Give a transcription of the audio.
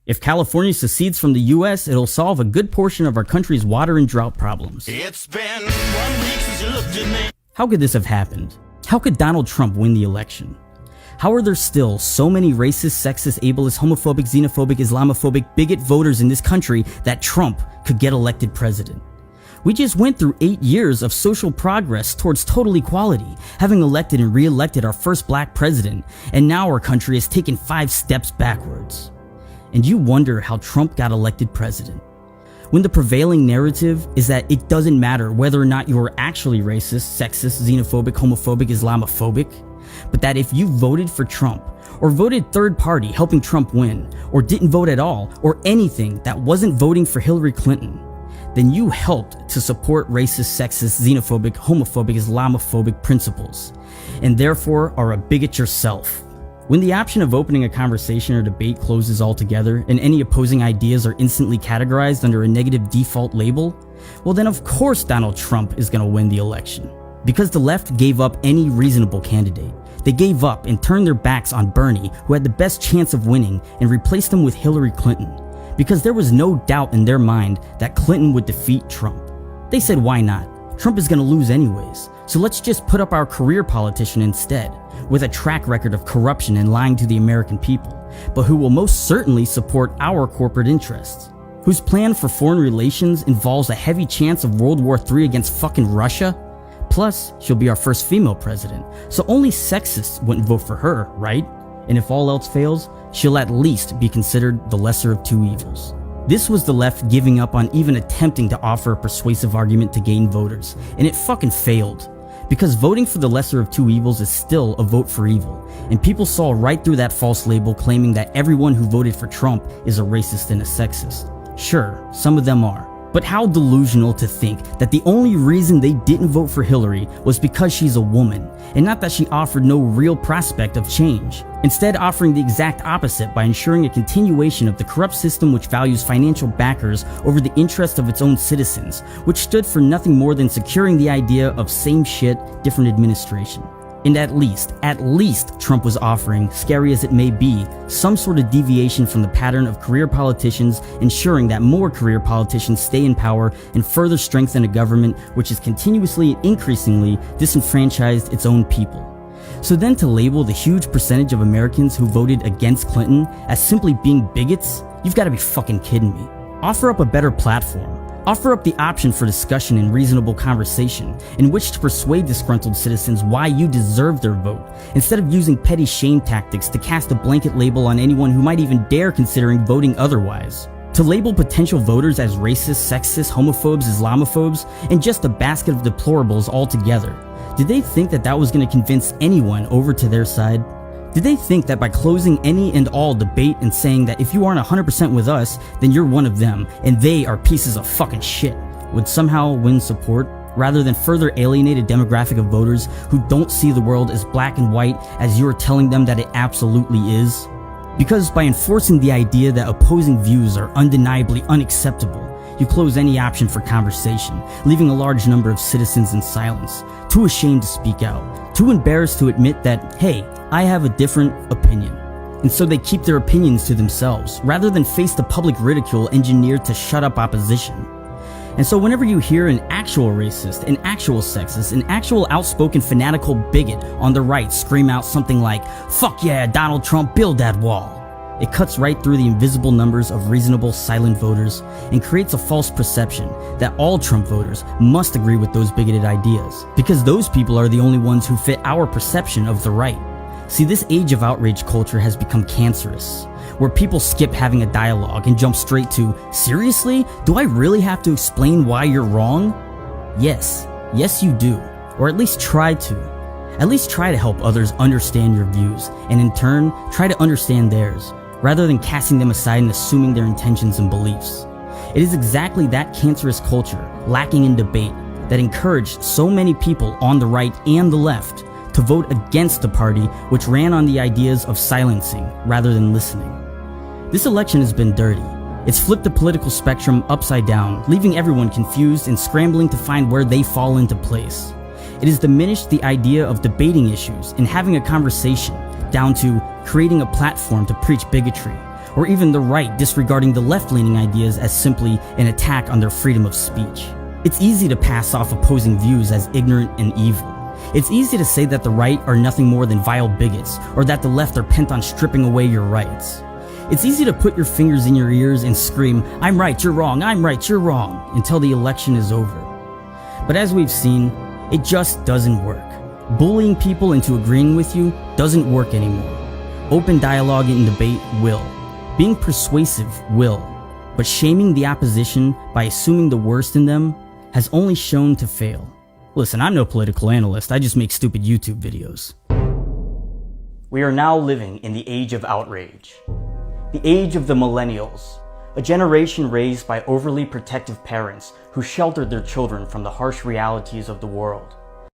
If California secedes from the US, it'll solve a good portion of our country's water and drought problems. It's been 1 week since you looked at me. How could this have happened? How could Donald Trump win the election? How are there still so many racist, sexist, ableist, homophobic, xenophobic, Islamophobic, bigot voters in this country that Trump could get elected president? We just went through 8 years of social progress towards total equality, having elected and re-elected our first black president, and now our country has taken 5 steps backwards. And you wonder how Trump got elected president. When the prevailing narrative is that it doesn't matter whether or not you are actually racist, sexist, xenophobic, homophobic, Islamophobic, but that if you voted for Trump, or voted third party helping Trump win, or didn't vote at all, or anything that wasn't voting for Hillary Clinton, then you helped to support racist, sexist, xenophobic, homophobic, Islamophobic principles, and therefore are a bigot yourself. When the option of opening a conversation or debate closes altogether, and any opposing ideas are instantly categorized under a negative default label, well then of course Donald Trump is going to win the election. Because the left gave up any reasonable candidate. They gave up and turned their backs on Bernie, who had the best chance of winning, and replaced him with Hillary Clinton. Because there was no doubt in their mind that Clinton would defeat Trump. They said, why not? Trump is going to lose anyways, so let's just put up our career politician instead, with a track record of corruption and lying to the American people, but who will most certainly support our corporate interests. Whose plan for foreign relations involves a heavy chance of World War III against fucking Russia? Plus, she'll be our first female president, so only sexists wouldn't vote for her, right? And if all else fails, she'll at least be considered the lesser of two evils. This was the left giving up on even attempting to offer a persuasive argument to gain voters, and it fucking failed. Because voting for the lesser of two evils is still a vote for evil, and people saw right through that false label claiming that everyone who voted for Trump is a racist and a sexist. Sure, some of them are. But how delusional to think that the only reason they didn't vote for Hillary was because she's a woman, and not that she offered no real prospect of change. Instead, offering the exact opposite by ensuring a continuation of the corrupt system which values financial backers over the interest of its own citizens, which stood for nothing more than securing the idea of same shit, different administration. And at least Trump was offering, scary as it may be, some sort of deviation from the pattern of career politicians, ensuring that more career politicians stay in power and further strengthen a government which has continuously and increasingly disenfranchised its own people. So then to label the huge percentage of Americans who voted against Clinton as simply being bigots, you've got to be fucking kidding me. Offer up a better platform. Offer up the option for discussion and reasonable conversation in which to persuade disgruntled citizens why you deserve their vote, instead of using petty shame tactics to cast a blanket label on anyone who might even dare considering voting otherwise. To label potential voters as racist, sexist, homophobes, Islamophobes, and just a basket of deplorables altogether. Did they think that that was going to convince anyone over to their side? Did they think that by closing any and all debate and saying that if you aren't 100% with us, then you're one of them, and they are pieces of fucking shit, would somehow win support, rather than further alienate a demographic of voters who don't see the world as black and white as you're telling them that it absolutely is? Because by enforcing the idea that opposing views are undeniably unacceptable, you close any option for conversation, leaving a large number of citizens in silence, too ashamed to speak out, too embarrassed to admit that, hey, I have a different opinion. And so they keep their opinions to themselves, rather than face the public ridicule engineered to shut up opposition. And so whenever you hear an actual racist, an actual sexist, an actual outspoken fanatical bigot on the right scream out something like, "Fuck yeah, Donald Trump, build that wall," it cuts right through the invisible numbers of reasonable silent voters and creates a false perception that all Trump voters must agree with those bigoted ideas, because those people are the only ones who fit our perception of the right. See, this age of outrage culture has become cancerous, where people skip having a dialogue and jump straight to, seriously? Do I really have to explain why you're wrong? Yes you do, or at least try to. At least try to help others understand your views, and in turn, try to understand theirs, rather than casting them aside and assuming their intentions and beliefs. It is exactly that cancerous culture, lacking in debate, that encouraged so many people on the right and the left to vote against the party which ran on the ideas of silencing rather than listening. This election has been dirty. It's flipped the political spectrum upside down, leaving everyone confused and scrambling to find where they fall into place. It has diminished the idea of debating issues and having a conversation down to creating a platform to preach bigotry, or even the right disregarding the left-leaning ideas as simply an attack on their freedom of speech. It's easy to pass off opposing views as ignorant and evil. It's easy to say that the right are nothing more than vile bigots, or that the left are bent on stripping away your rights. It's easy to put your fingers in your ears and scream, "I'm right, you're wrong, I'm right, you're wrong," until the election is over. But as we've seen, it just doesn't work. Bullying people into agreeing with you doesn't work anymore. Open dialogue and debate will. Being persuasive will. But shaming the opposition by assuming the worst in them has only shown to fail. Listen, I'm no political analyst, I just make stupid YouTube videos. We are now living in the age of outrage. The age of the millennials, a generation raised by overly protective parents who sheltered their children from the harsh realities of the world.